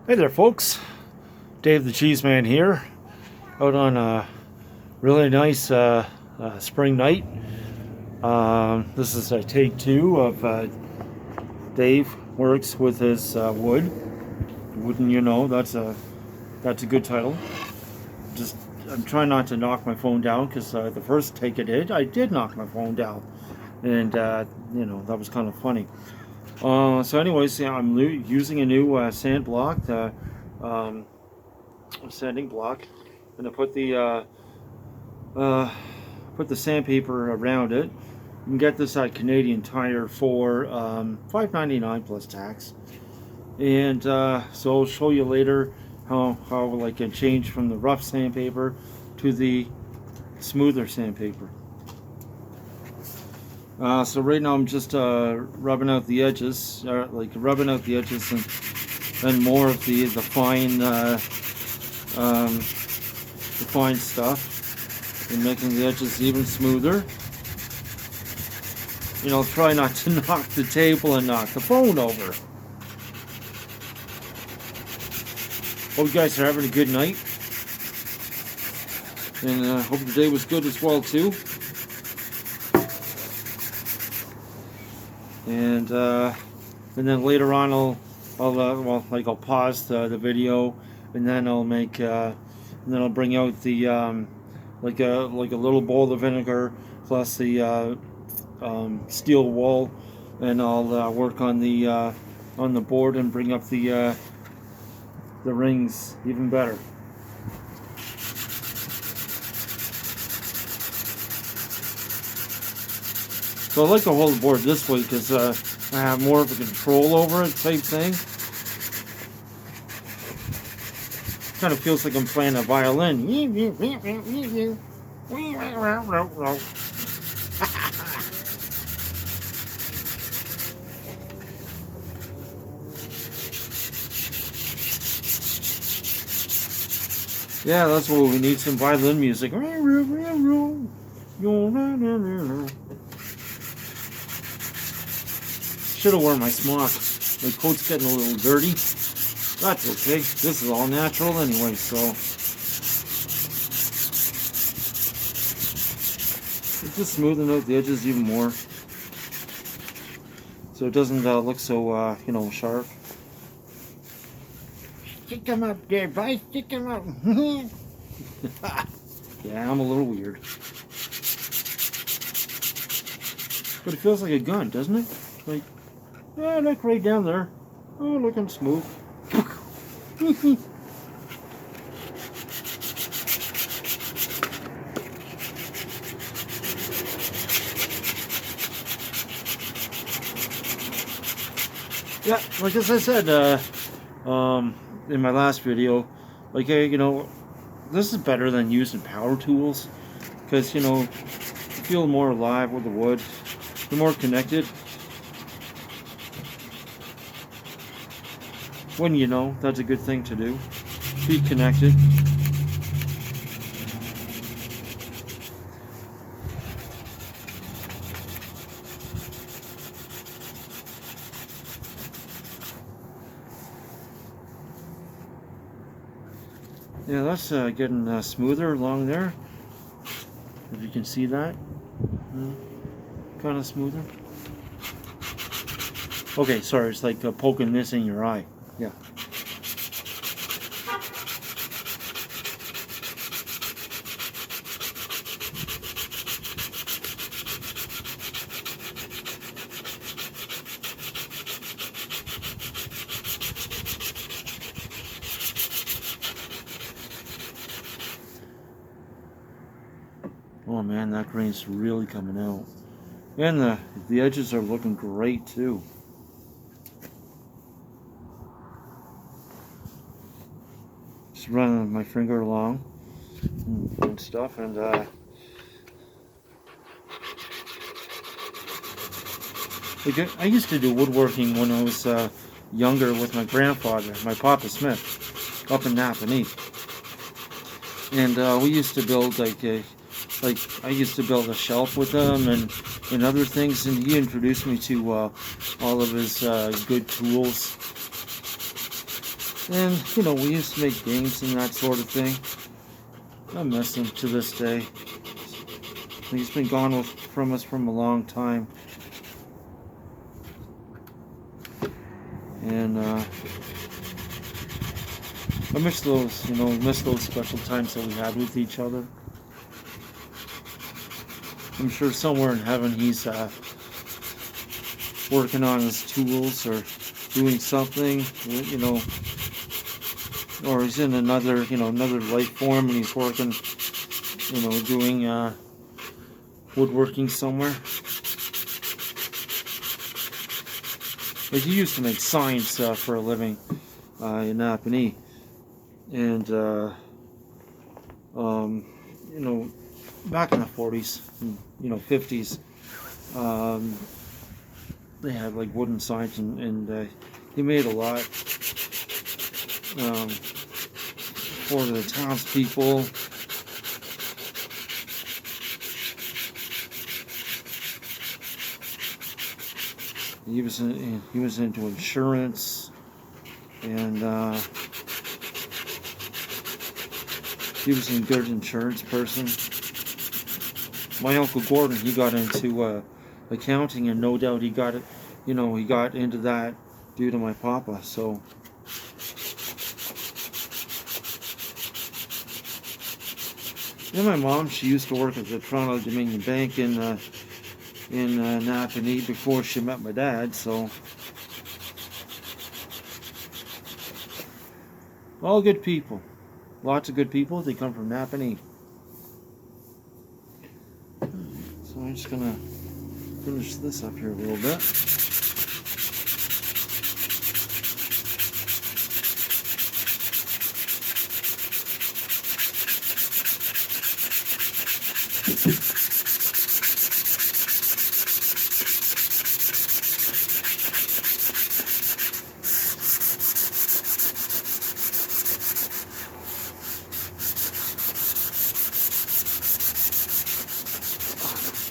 Hey there, folks. Dave the Cheeseman here, out on a really nice spring night. This is take two of Dave works with his wood. Wouldn't you know? That's a good title. I'm trying not to knock my phone down because the first take I did knock my phone down, and that was kind of funny. So anyways, yeah, I'm using a new sand block, sanding block, and I put the sandpaper around it. You can get this at Canadian Tire for $5.99 plus tax. And so I'll show you later how like it changed from the rough sandpaper to the smoother sandpaper. So right now I'm just rubbing out the edges, and more of the fine stuff, and making the edges even smoother. Try not to knock the table and knock the phone over. Hope you guys are having a good night, and hope your day was good as well too. And then later on I'll pause the video, and then I'll bring out the like a little bowl of vinegar plus the steel wool, and I'll work on the board and bring up the rings even better. So I like to hold the board this way because I have more of a control over it type thing. Kind of feels like I'm playing a violin. Yeah, that's what we need, some violin music. Should have worn my smock. My coat's getting a little dirty. That's okay. This is all natural anyway, so it's just smoothing out the edges even more, so it doesn't look so sharp. Stick them up there, boy. Stick them up. Yeah, I'm a little weird, but it feels like a gun, doesn't it? Like, yeah, look right down there. Oh, looking smooth. Yeah, like as I said in my last video, this is better than using power tools, because you feel more alive with the wood. You're more connected. When that's a good thing to do. Be connected. Yeah, that's getting smoother along there. If you can see that. Kind of smoother. Okay, sorry, it's like poking this in your eye. Yeah. Oh man, that grain's really coming out. And the edges are looking great too. Just running my finger along and stuff, and I used to do woodworking when I was younger with my grandfather, my Papa Smith, up in Napanee. And we used to build I used to build a shelf with him and other things, and he introduced me to all of his good tools. And, you know, we used to make games and that sort of thing. I miss him to this day. He's been gone from us from a long time. And I miss those, you know, miss those special times that we had with each other. I'm sure somewhere in heaven he's working on his tools or doing something, you know, or he's in another, you know, another life form and he's working, you know, doing woodworking somewhere. Like he used to make signs for a living in Napanee, and you know, back in the 40s, you know, 50s, they had like wooden signs, and he made a lot for the townspeople. He was into insurance, and he was a good insurance person. My Uncle Gordon, he got into accounting, and no doubt he got it. You know, he got into that due to my papa. So, and my mom, she used to work at the Toronto Dominion Bank in Napanee before she met my dad. So, all good people, lots of good people. They come from Napanee. So I'm just gonna finish this up here a little bit.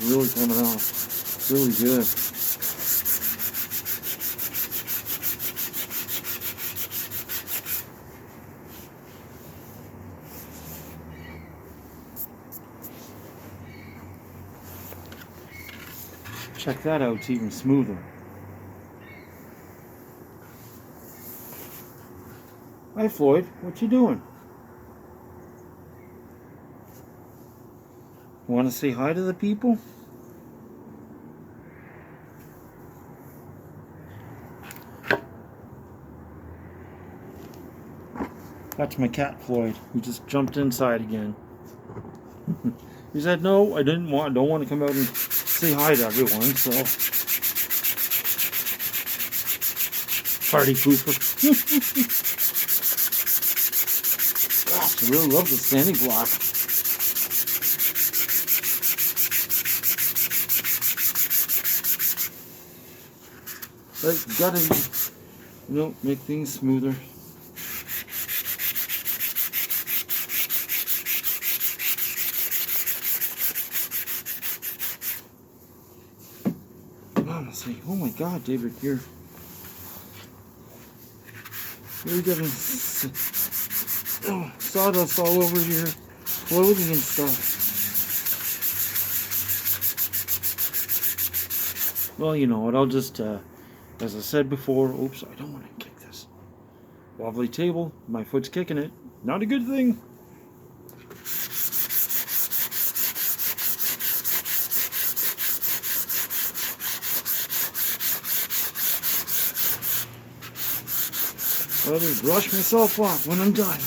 Really coming out really good. Check that out, it's even smoother. Hi Floyd, what you doing? Want to say hi to the people? That's my cat Floyd. He just jumped inside again. He said, "No, I don't want to come out and say hi to everyone." So, party pooper. Gosh, I really love the standing block. But gotta, you know, make things smoother. Honestly, oh my God, David, you're getting sawdust all over your clothing and stuff. Well, you know what? I'll just, as I said before, oops, I don't want to kick this. Wobbly table, my foot's kicking it. Not a good thing. I'll just brush myself off when I'm done.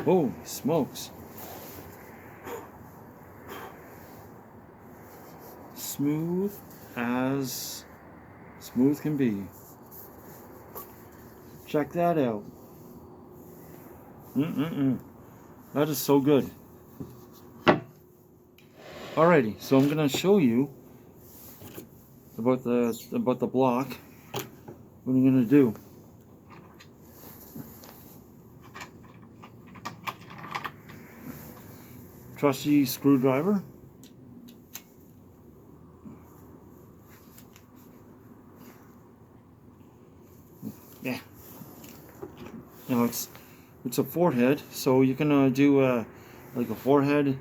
Holy smokes. Smooth as smooth can be. Check that out. That is so good. Alrighty, so I'm gonna show you about the block. What I'm gonna do. Trusty screwdriver. Yeah. Now it's a forehead, so you can do like a forehead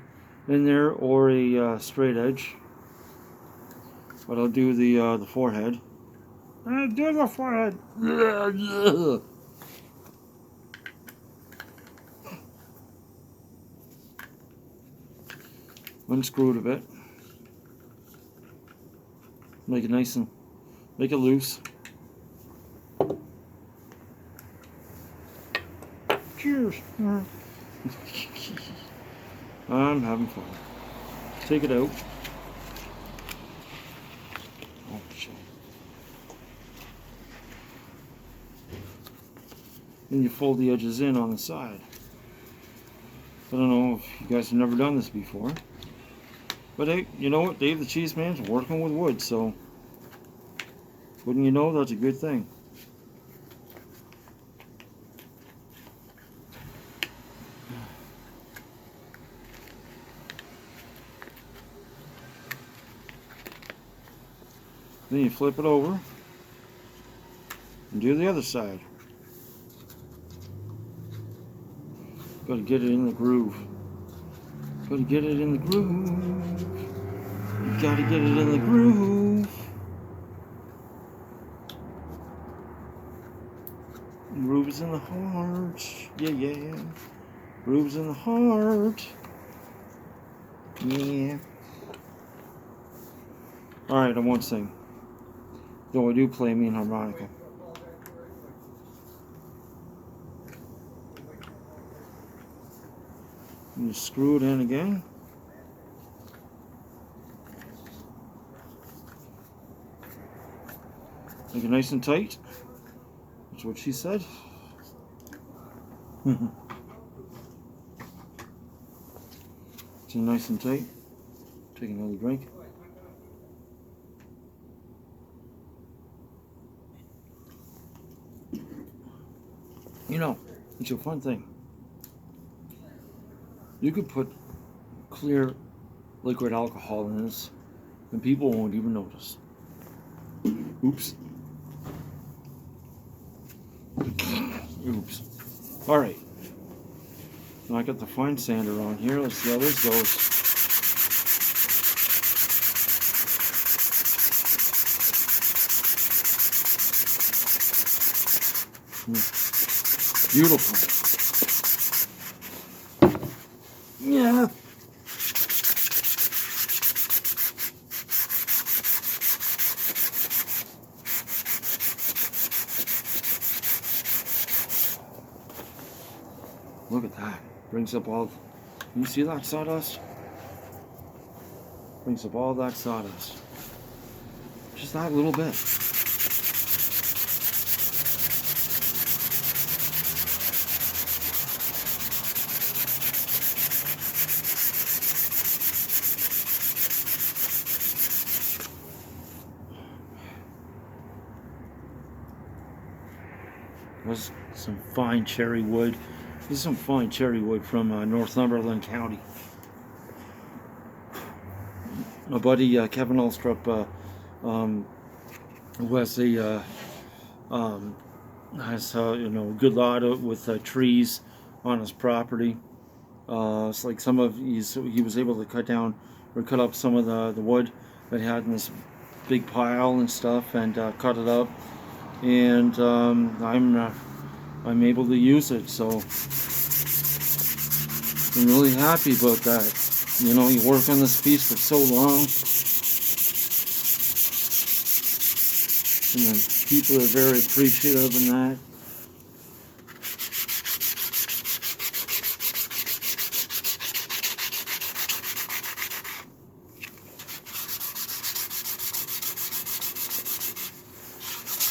in there or a straight edge. But I'll do the forehead. Do the forehead. Unscrew it a bit. Make it nice and make it loose. Cheers. I'm having fun. Take it out. Oh shit. Then you fold the edges in on the side. I don't know if you guys have never done this before. But hey, you know what? Dave the Cheeseman's working with wood, so wouldn't you know, that's a good thing. Then you flip it over and do the other side. Gotta get it in the groove. Gotta get it in the groove. You gotta get it in the groove. Grooves in the heart. Yeah, yeah. Grooves in the heart. Yeah. Alright, I won't sing. Though I do play me an harmonica. And you screw it in again. Make it nice and tight. That's what she said. It's nice and tight. Take another drink. You know, it's a fun thing. You could put clear liquid alcohol in this and people won't even notice. Oops. Oops. Alright. Now I got the fine sander on here. Let's see how this goes. Beautiful. Yeah. Look at that. Brings up all... You see that sawdust? Brings up all that sawdust. Just that little bit. There's some fine cherry wood. This is some fine cherry wood from Northumberland County. My buddy Kevin Alstrup, who has a good lot with trees on his property. It's like he was able to cut up some of the wood that he had in this big pile and stuff, and cut it up. And I'm able to use it, so I'm really happy about that. You know, you work on this piece for so long, and then people are very appreciative in that.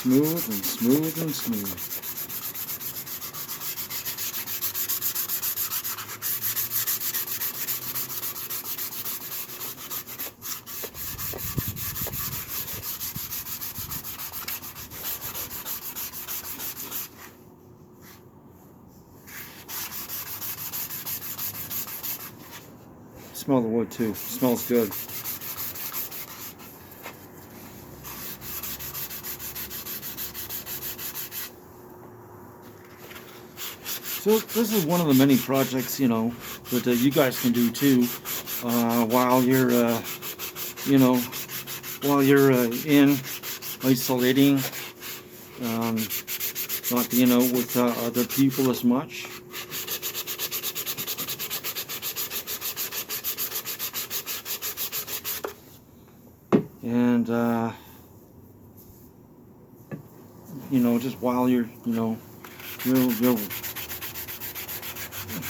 Smooth and smooth and smooth. Smell the wood too. It smells good. So this is one of the many projects, that you guys can do too, while you're, you know, while you're in isolating, um, not, with other people as much. And, just while you're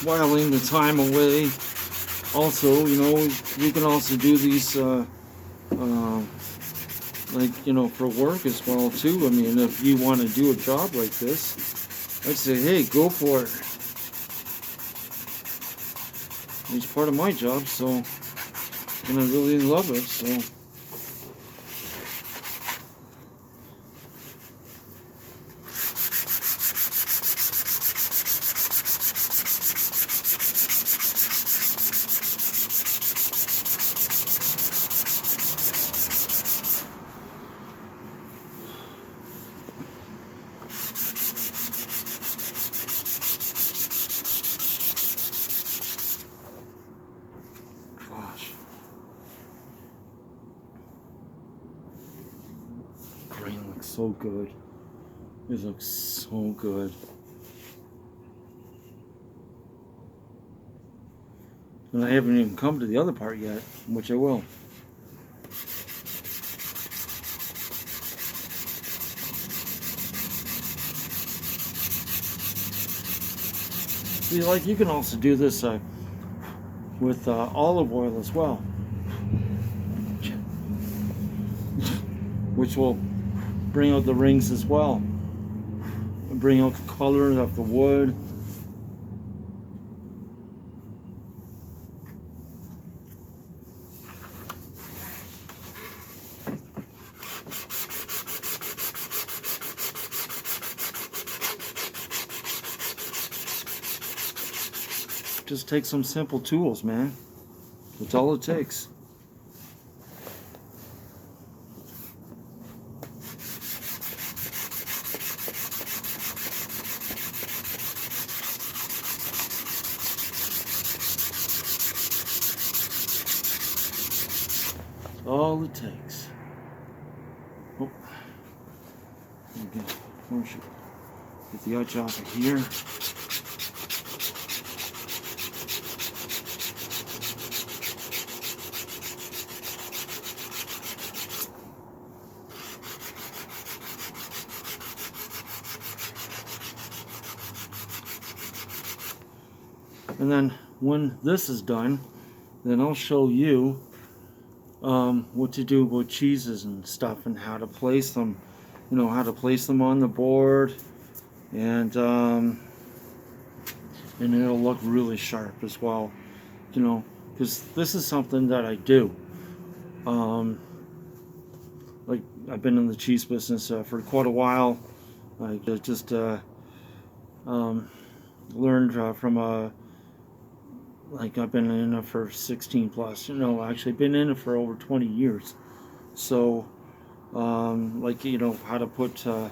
whiling the time away. Also, you can also do these, for work as well too. I mean, if you want to do a job like this, I'd say, hey, go for it. It's part of my job, so, and I really love it, so. Gosh. Grain looks so good. It looks so good. And I haven't even come to the other part yet, which I will. See, you can also do this with olive oil as well, which will bring out the rings as well, and bring out the color of the wood. Just take some simple tools, man. That's all it takes. All it takes. Oh, get the edge off of here. And then when this is done, then I'll show you what to do with cheeses and stuff, and how to place them, how to place them on the board, and it'll look really sharp as well, because this is something that I do. Like, I've been in the cheese business for quite a while. I just learned from I've been in it for 16 plus, actually been in it for over 20 years. So, how to put, the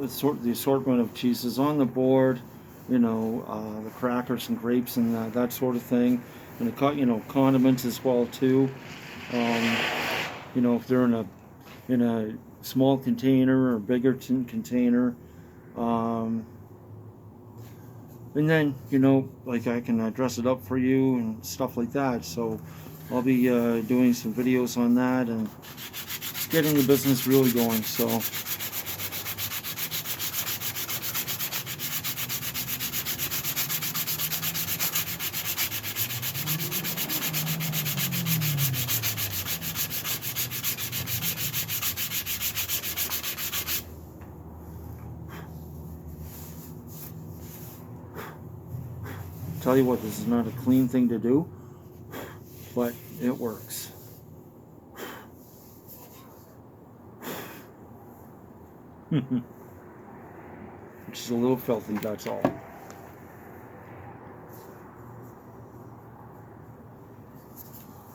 assortment of cheeses on the board, the crackers and grapes and that sort of thing. And the condiments as well too. If they're in a small container or bigger container. And then, I can dress it up for you and stuff like that. So I'll be doing some videos on that and getting the business really going. So tell you what, this is not a clean thing to do, but it works. Which is a little filthy, that's all.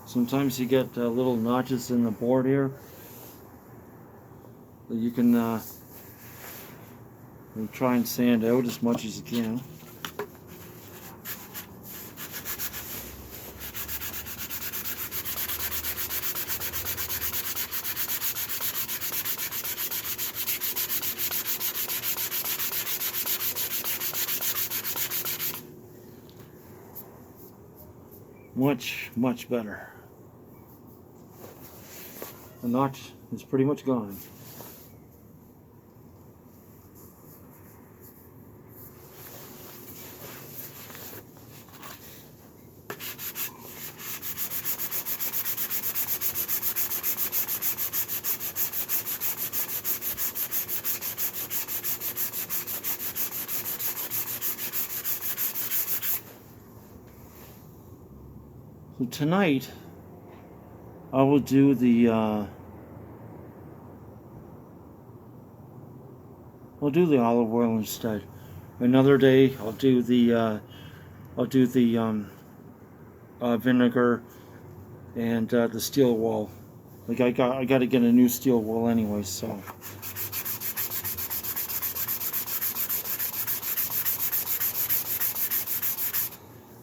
Sometimes you get little notches in the board here that you can try and sand out as much as you can. much, much better. The notch is pretty much gone. So tonight, I will do the I'll do the olive oil instead. Another day, I'll do the vinegar and the steel wool. Like I got to get a new steel wool anyway, so.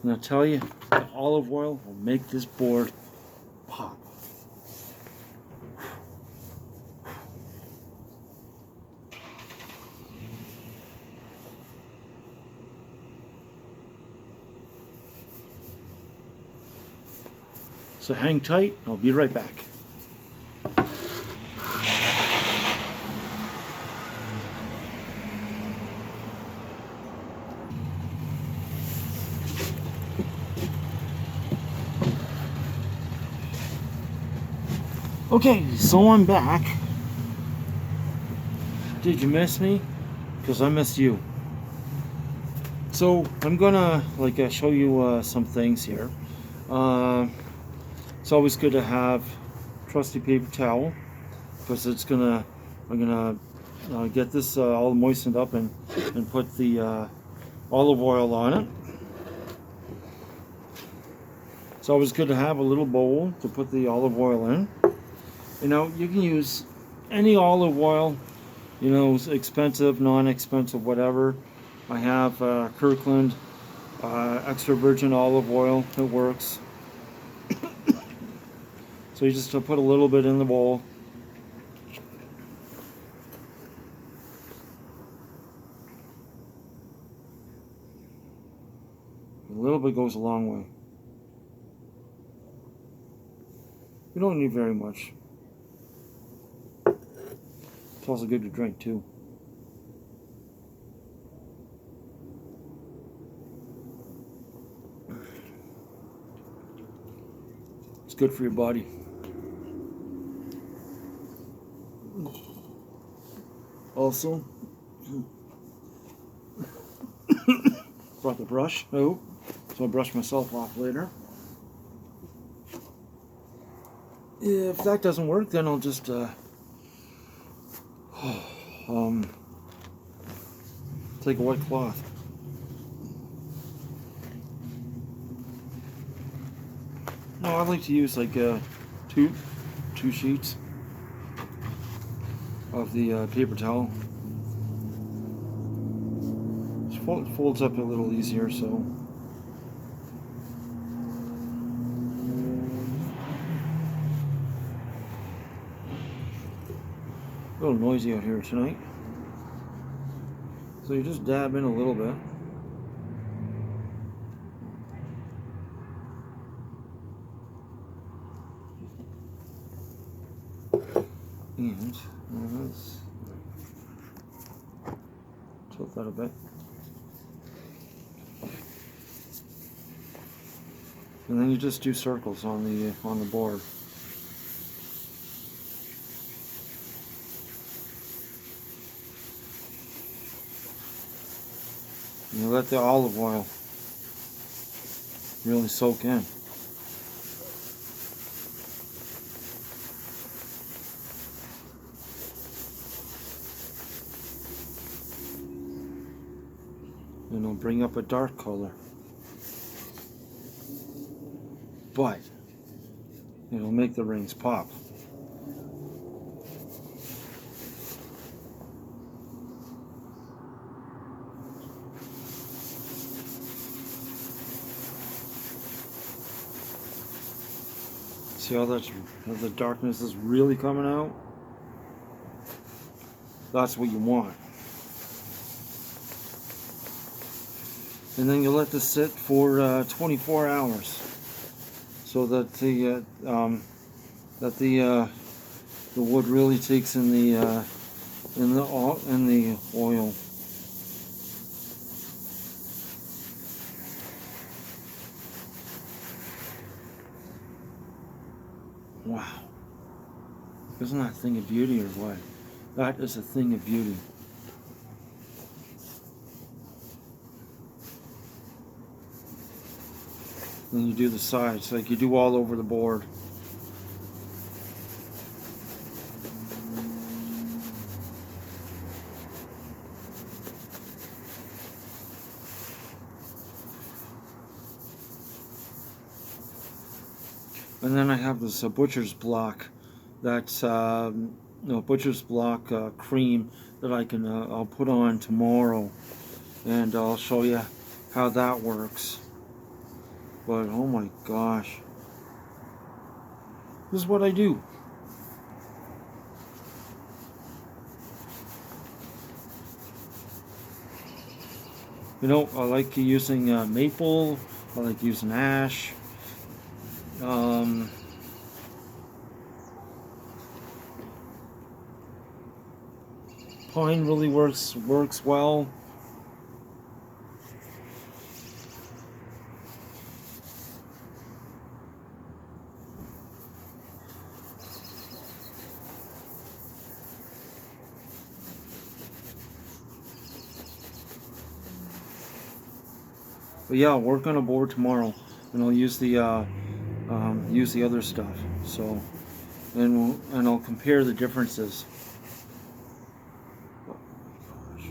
And I'll tell you, the olive oil will make this board pop. So hang tight, I'll be right back. Okay, so I'm back. Did you miss me? Because I missed you. So I'm gonna show you some things here. It's always good to have trusty paper towel because I'm gonna get this all moistened up and put the olive oil on it. It's always good to have a little bowl to put the olive oil in. You know, you can use any olive oil, you know, expensive, non-expensive, whatever. I have Kirkland extra virgin olive oil. It works. So you just put a little bit in the bowl. A little bit goes a long way. You don't need very much. It's also good to drink too. It's good for your body. Also, brought the brush. Oh, so I'll brush myself off later. If that doesn't work, then I'll just take a wet cloth. No, I like to use like two sheets of the paper towel. It folds up a little easier, so. A little noisy out here tonight. So you just dab in a little bit. And let's tilt that a bit. And then you just do circles on the board. And you let the olive oil really soak in. And it'll bring up a dark color. But it'll make the rings pop. See how the darkness is really coming out? That's what you want. And then you let this sit for 24 hours. so that the wood really takes in the oil. Wow. Isn't that a thing of beauty or what? That is a thing of beauty. Then you do the sides like you do all over the board. And then I have this butcher's block. That's butcher's block cream that I'll put on tomorrow, and I'll show you how that works. But oh my gosh, this is what I do. You know, I like using maple. I like using ash. Pine really works well. But yeah, I'll work on a board tomorrow, and I'll use the other stuff. So, and I'll compare the differences. Oh my gosh.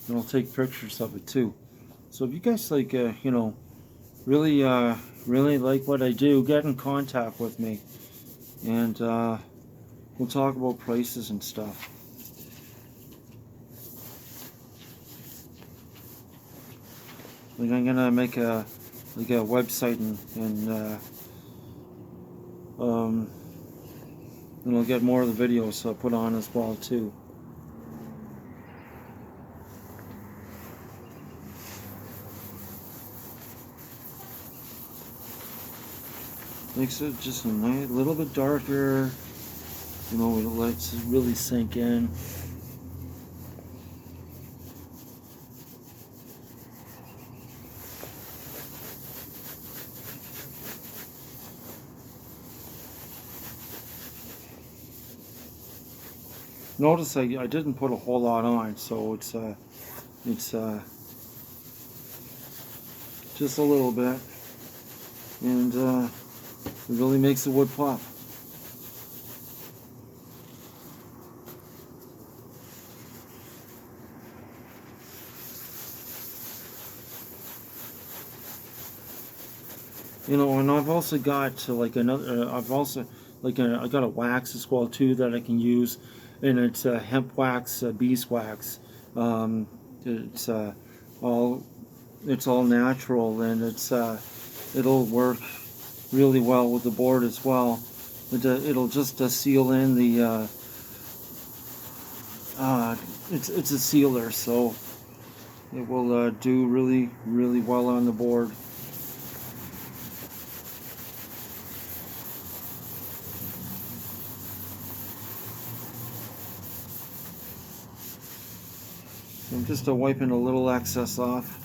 And I'll take pictures of it too. So if you guys like, really like what I do, get in contact with me, and we'll talk about prices and stuff. Like I'm gonna make a website and I'll get more of the videos put on as well too. Makes it just a nice, little bit darker. You know, it lets it really sink in. Notice I didn't put a whole lot on, so it's just a little bit, and it really makes the wood pop. You know, and I've also got like another. I got a wax as well too that I can use, and it's hemp wax, beeswax. It's all natural, and it'll work really well with the board as well. It'll just seal in the. It's a sealer, so it will do really well on the board. I'm just wiping a little excess off,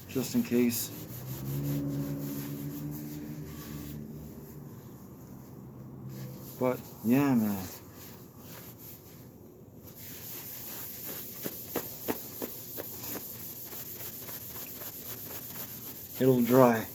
just in case. But yeah, man. It'll dry.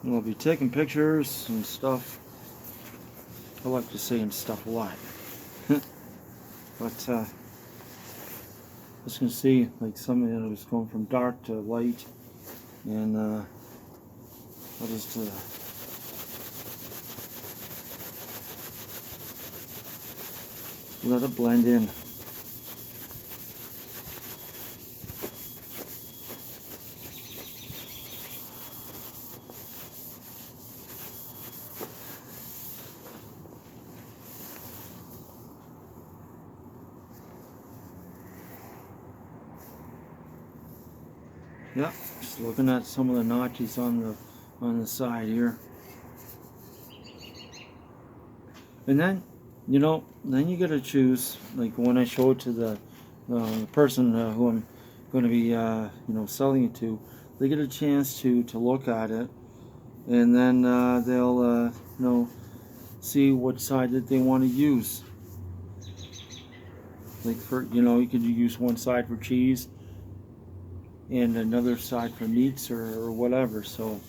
We'll be taking pictures and stuff. I like to say and stuff a lot. But Just gonna see like something that was going from dark to light, and I'll just let it blend in. Yep, just looking at some of the notches on the side here. And then, then you gotta choose, like when I show it to the person who I'm going to be, selling it to, they get a chance to look at it, and then they'll, see what side that they want to use. Like for, you could use one side for cheese and another side for meats or whatever. So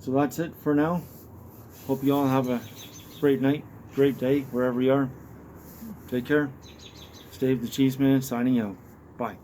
that's it for now. Hope you all have a great night, great day, wherever you are. Take care. Dave the Cheeseman signing out. Bye.